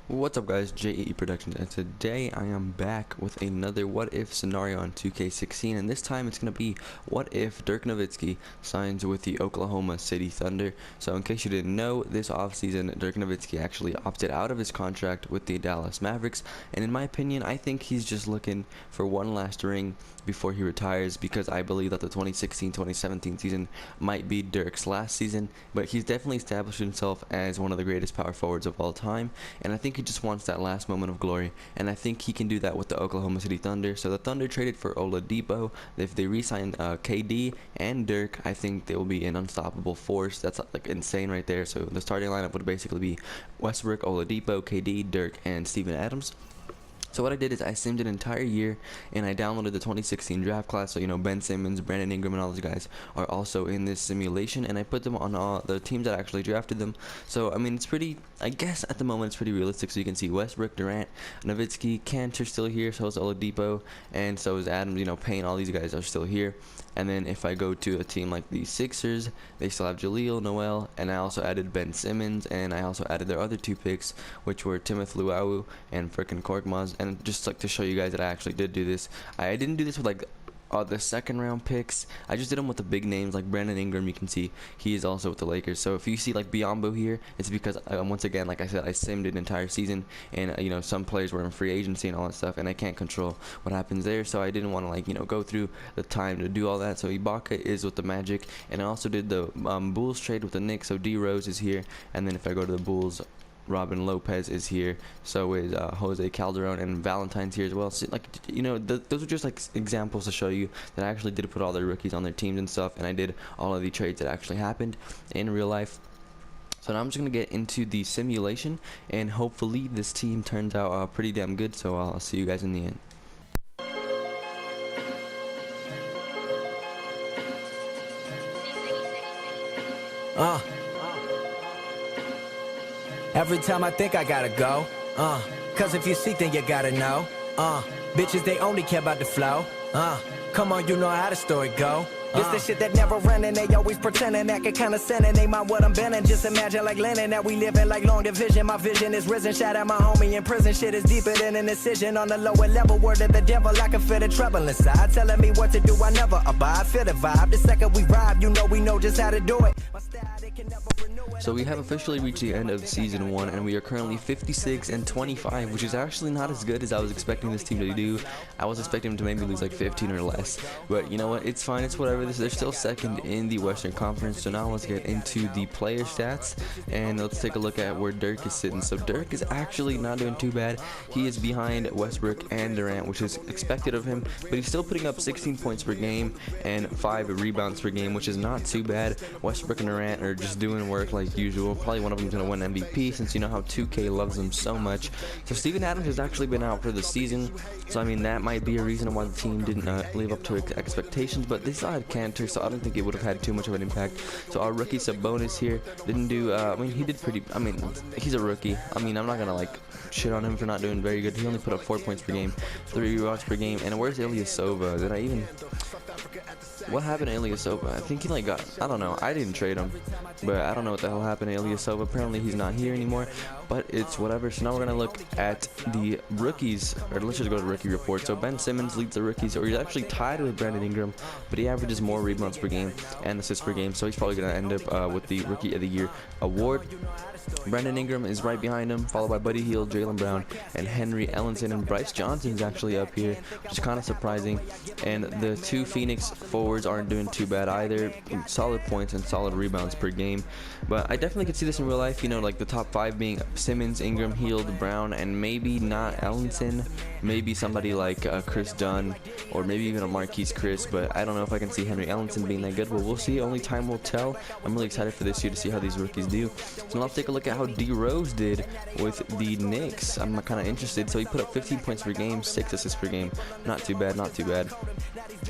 What's up guys, J.E.E Productions, and today I am back with another what if scenario on 2K16, and this time it's going to be what if Dirk Nowitzki signs with the Oklahoma City Thunder. So in case you didn't know, this offseason Dirk Nowitzki actually opted out of his contract with the Dallas Mavericks, and in my opinion I think he's just looking for one last ring before he retires, because I believe that the 2016-2017 season might be Dirk's last season, but he's definitely established himself as one of the greatest power forwards of all time, and I think he just wants that last moment of glory, and I think he can do that with the Oklahoma City Thunder. So the Thunder traded for Oladipo. If they re-sign KD and Dirk, I think they will be an unstoppable force. That's like insane right there. So the starting lineup would basically be Westbrook, Oladipo, KD, Dirk, and Steven Adams. So what I did is I simmed an entire year, and I downloaded the 2016 draft class. So, you know, Ben Simmons, Brandon Ingram, and all those guys are also in this simulation, and I put them on all the teams that actually drafted them. So, I mean, it's pretty, I guess at the moment it's pretty realistic. So you can see Westbrook, Durant, Nowitzki, Cantor still here, so is Oladipo, and so is Adams, you know, Payne, all these guys are still here. And then if I go to a team like the Sixers, they still have Jaleel, Noel, and I also added Ben Simmons, and I also added their other two picks, which were Timothy Luau and frickin' Korkmaz. And just like to show you guys that I actually did do this, I didn't do this with like the second round picks. I just did them with the big names like Brandon Ingram. You can see he is also with the Lakers. So if you see like Biombo here, it's because once again, like I said, I simmed an entire season, and you know, some players were in free agency and all that stuff, and I can't control what happens there, so I didn't want to, like, you know, go through the time to do all that. So Ibaka is with the Magic, and I also did the Bulls trade with the Knicks. So D Rose is here, and then if I go to the Bulls, Robin Lopez is here, so is Jose Calderon, and Valentine's here as well. So, like, you know, those are just like examples to show you that I actually did put all their rookies on their teams and stuff, and I did all of the trades that actually happened in real life. So now I'm just going to get into the simulation, and hopefully this team turns out pretty damn good, so I'll see you guys in the end. Every time I think I gotta go, cause if you seek then you gotta know, bitches they only care about the flow, come on, you know how the story go. This the shit that never run, and they always pretending, acting kinda sinning. They mind what I'm bending, just imagine like Lennon that we living like long division. My vision is risen, shout out my homie in prison. Shit is deeper than an incision on the lower level. Word of the devil, I can feel the trouble inside, telling me what to do, I never abide. Feel the vibe, the second we ride, you know we know just how to do it. My style, they can never renew it. So we have officially reached the end of season 1, and we are currently 56-25, which is actually not as good as I was expecting this team to do. I was expecting them to maybe lose like 15 or less, but you know what, it's fine, it's whatever. They're still second in the Western Conference. So now let's get into the player stats, and let's take a look at where Dirk is sitting. So Dirk is actually not doing too bad. He is behind Westbrook and Durant, which is expected of him, but he's still putting up 16 points per game and 5 rebounds per game, which is not too bad. Westbrook and Durant are just doing work like usual. Probably one of them is going to win MVP, since you know how 2K loves them so much. So Steven Adams has actually been out for the season, so I mean that might be a reason why the team didn't live up to expectations, but they still had Cantor, so I don't think it would have had too much of an impact. So our rookie Sabonis here didn't do, I mean, he did pretty, I mean, he's a rookie. I mean, I'm not going to like shit on him for not doing very good. He only put up 4 points per game, 3 rebounds per game. And where's Ilyasova? Did I even, what happened to Ilyasova? I think he like got, I don't know, I didn't trade him, but I don't know what the hell happened to Ilyasova. Apparently he's not here anymore, but it's whatever. So now we're going to look at the rookies, or let's just go to rookie report. So Ben Simmons leads the rookies, or he's actually tied with Brandon Ingram, but he averages more rebounds per game and assists per game, so he's probably going to end up with the Rookie of the Year award. Brandon Ingram is right behind him, followed by Buddy Hield, Jaylen Brown, and Henry Ellenson, and Bryce Johnson is actually up here, which is kind of surprising. And the two Phoenix forwards aren't doing too bad either, solid points and solid rebounds per game. But I definitely could see this in real life, you know, like the top 5 being Simmons, Ingram, Hield, Brown, and maybe not Ellenson, maybe somebody like Chris Dunn, or maybe even a Marquise Chris, but I don't know if I can see Henry Ellenson being that good, but we'll see. Only time will tell. I'm really excited for this year to see how these rookies do. So now let's take a look at how D Rose did with the Knicks. I'm kind of interested. So he put up 15 points per game, 6 assists per game. Not too bad, not too bad.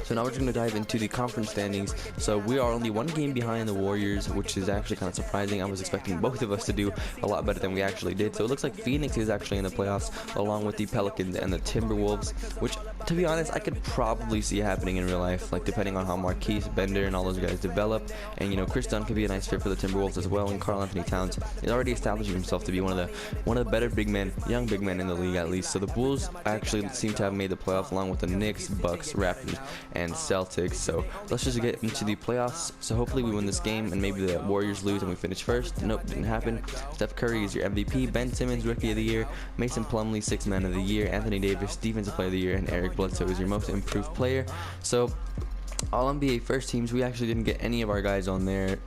So now we're just going to dive into the conference standings. So we are only 1 game behind the Warriors, which is actually kind of surprising. I was expecting both of us to do a lot better than we actually did. So it looks like Phoenix is actually in the playoffs, along with the Pelicans and the Timberwolves, which to be honest, I could probably see it happening in real life, like depending on how Marquise, Bender, and all those guys develop. And you know, Chris Dunn could be a nice fit for the Timberwolves as well. And Karl Anthony Towns is already establishing himself to be one of the better big men, young big men in the league at least. So the Bulls actually seem to have made the playoffs along with the Knicks, Bucks, Raptors, and Celtics. So let's just get into the playoffs. So hopefully we win this game, and maybe the Warriors lose and we finish first. Nope, didn't happen. Steph Curry is your MVP. Ben Simmons, Rookie of the Year. Mason Plumlee, Sixth Man of the Year. Anthony Davis, Defensive Player of the Year, and Eric Bledsoe is your Most Improved Player. So all NBA first teams, we actually didn't get any of our guys on there.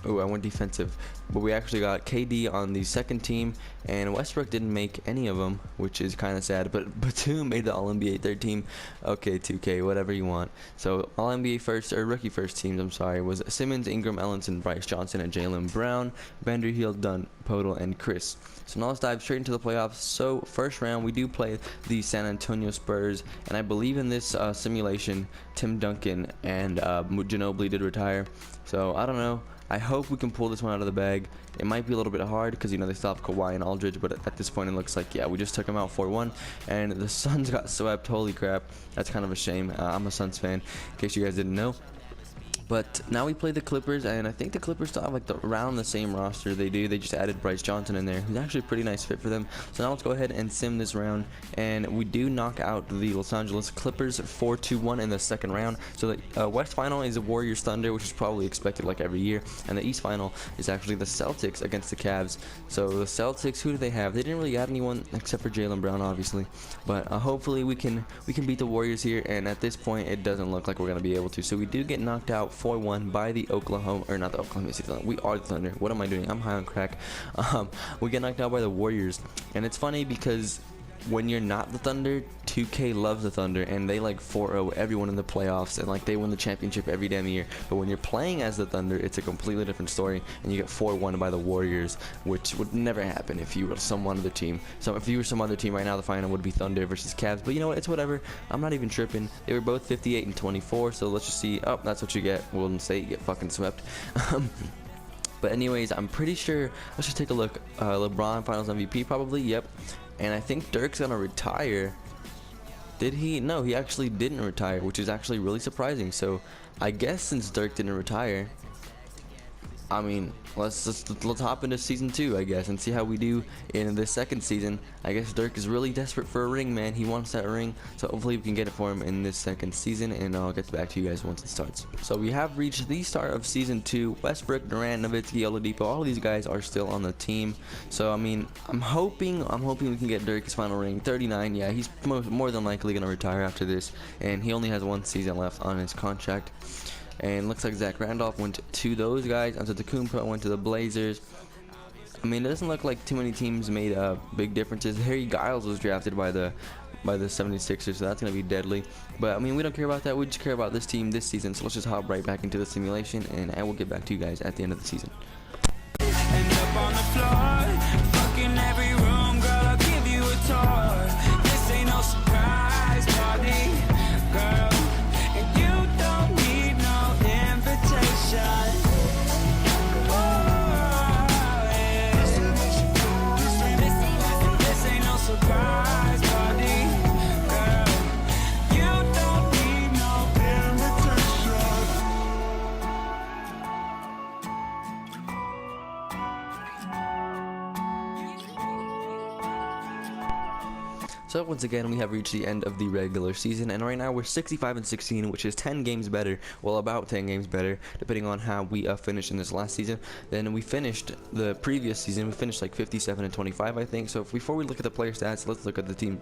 Oh, I went defensive, but we actually got KD on the second team, and Westbrook didn't make any of them, which is kind of sad. But Batum made the All-NBA third team. Okay, 2K, whatever you want. So All-NBA first, or rookie first teams, I'm sorry, was Simmons, Ingram, Ellenson, Bryce Johnson, and Jaylen Brown, Bender, Hill, Dunn, Podol, and Chris. So now let's dive straight into the playoffs. So first round, we do play the San Antonio Spurs, and I believe in this simulation, Tim Duncan and Ginobili did retire. So I don't know. I hope we can pull this one out of the bag. It might be a little bit hard because, you know, they still have Kawhi and Aldridge, but at this point it looks like, yeah, we just took them out 4-1, and the Suns got swept. Holy crap. That's kind of a shame. I'm a Suns fan, in case you guys didn't know. But now we play the Clippers, and I think the Clippers still have like around the same roster. They do. They just added Bryce Johnson in there, who's actually a pretty nice fit for them. So now let's go ahead and sim this round, and we do knock out the Los Angeles Clippers 4-1 in the second round. So the West Final is the Warriors Thunder, which is probably expected like every year, and the East Final is actually the Celtics against the Cavs. So the Celtics, who do they have? They didn't really add anyone except for Jaylen Brown, obviously. But hopefully we can beat the Warriors here, and at this point it doesn't look like we're gonna be able to. So we do get knocked out 4-1 by the Oklahoma, or not the Oklahoma City Thunder. We are the Thunder. What am I doing? I'm high on crack. We get knocked out by the Warriors, and it's funny because when you're not the Thunder, 2K loves the Thunder, and they like 4-0 everyone in the playoffs, and like they win the championship every damn year. But when you're playing as the Thunder, it's a completely different story, and you get 4-1 by the Warriors, which would never happen if you were some other team. So if you were some other team right now, the final would be Thunder versus Cavs. But you know what? It's whatever. I'm not even tripping. They were both 58 and 24, so let's just see. Oh, that's what you get. Golden State get fucking swept. But anyways, I'm pretty sure. Let's just take a look. LeBron Finals MVP probably. Yep. And I think Dirk's gonna retire. Did he? No, he actually didn't retire, which is actually really surprising. So I guess since Dirk didn't retire, I mean, let's hop into season 2, I guess, and see how we do in the second season. I guess Dirk is really desperate for a ring, man. He wants that ring, so hopefully we can get it for him in this second season, and I'll get back to you guys once it starts. So we have reached the start of season 2. Westbrook, Durant, Nowitzki, Oladipo, all of these guys are still on the team. So I mean, I'm hoping we can get Dirk his final ring. 39, yeah, he's more than likely gonna retire after this, and he only has 1 season left on his contract. And looks like Zach Randolph went to those guys. Antetokounmpo went to the Blazers. I mean, it doesn't look like too many teams made big differences. Harry Giles was drafted by the 76ers, so that's going to be deadly. But I mean, we don't care about that. We just care about this team this season. So let's just hop right back into the simulation, and I will get back to you guys at the end of the season. End up on the floor, fucking every room, girl, I'll give you a tour. This ain't no surprise party, girl. And you don't need no invitation. Oh, yeah. This ain't no surprise party, girl. You don't need no invitation. So once again, we have reached the end of the regular season, and right now we're 65-16, which is 10 games better. Well, about 10 games better, depending on how we finished in this last season. Then we finished the previous season. We finished like 57-25, I think. So before we look at the player stats, let's look at the team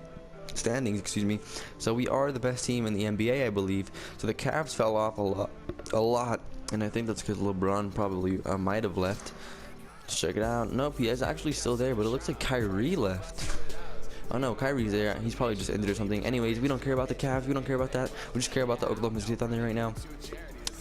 standings, excuse me. So we are the best team in the NBA, I believe. So the Cavs fell off a lot, and I think that's because LeBron probably might have left. Let's check it out. Nope, he is actually still there, but it looks like Kyrie left. Oh no, Kyrie's there. He's probably just injured or something. Anyways, we don't care about the Cavs. We don't care about that. We just care about the Oklahoma City Thunder right now.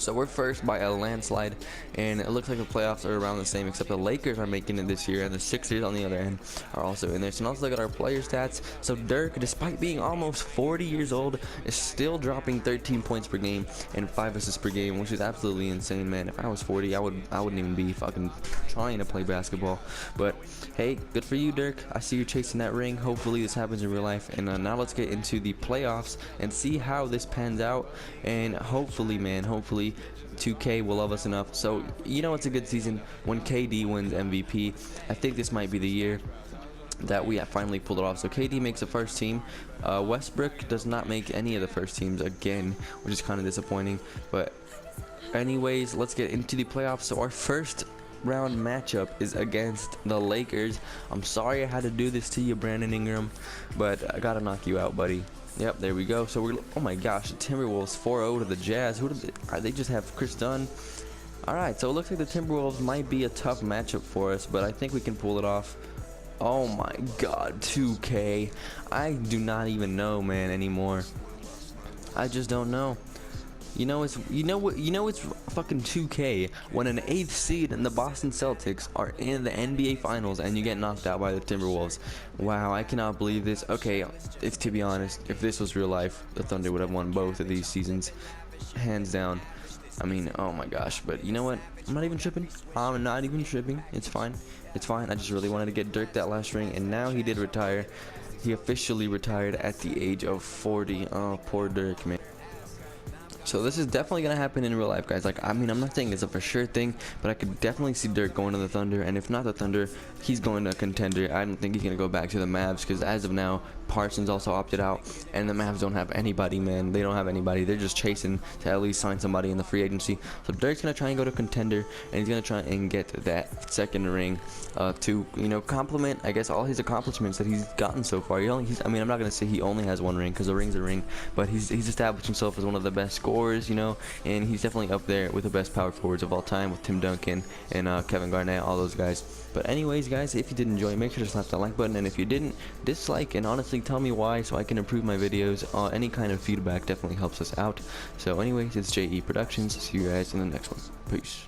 So we're first by a landslide, and it looks like the playoffs are around the same, except the Lakers are making it this year, and the Sixers on the other end are also in there. So now let's look at our player stats. So Dirk, despite being almost 40 years old, is still dropping 13 points per game and 5 assists per game, which is absolutely insane, man. If I was 40, I wouldn't even be fucking trying to play basketball. But hey, good for you, Dirk. I see you chasing that ring. Hopefully this happens in real life. And now let's get into the playoffs and see how this pans out. And hopefully, man, hopefully 2K will love us enough. So you know it's a good season when KD wins MVP. I think this might be the year that we have finally pulled it off. So KD makes the first team. Westbrook does not make any of the first teams again, which is kind of disappointing. But anyways, let's get into the playoffs. So our first round matchup is against the Lakers. I'm sorry I had to do this to you, Brandon Ingram, but I gotta knock you out, buddy. Yep, there we go. So we're, oh my gosh, the Timberwolves 4-0 to the Jazz. Who did they just have Chris Dunn? Alright, so it looks like the Timberwolves might be a tough matchup for us, but I think we can pull it off. Oh my god, 2K. I do not even know, man, anymore. I just don't know. You know it's fucking 2K when an 8th seed and the Boston Celtics are in the NBA Finals and you get knocked out by the Timberwolves. Wow, I cannot believe this. Okay, if to be honest, if this was real life, the Thunder would have won both of these seasons, hands down. I mean, oh my gosh, but you know what? I'm not even tripping. I'm not even tripping. It's fine. It's fine. I just really wanted to get Dirk that last ring, and now he did retire. He officially retired at the age of 40. Oh, poor Dirk, man. So this is definitely going to happen in real life, guys. Like, I mean, I'm not saying it's a for sure thing, but I could definitely see Dirk going to the Thunder, and if not the Thunder, he's going to a contender. I don't think he's going to go back to the Mavs, because as of now, Parsons also opted out, and the Mavs don't have anybody, man. They don't have anybody. They're just chasing to at least sign somebody in the free agency. So Dirk's going to try and go to contender, and he's going to try and get that second ring to, you know, compliment, I guess, all his accomplishments that he's gotten so far. I mean, I'm not going to say he only has one ring, because a ring's a ring, but he's established himself as one of the best scorers, you know, and he's definitely up there with the best power forwards of all time with Tim Duncan and Kevin Garnett, all those guys. But anyways, guys, if you did enjoy, make sure to slap that like button, and if you didn't, dislike, and honestly tell me why so I can improve my videos. Any kind of feedback definitely helps us out. So anyways, it's J.E.E Productions. See you guys in the next one. Peace.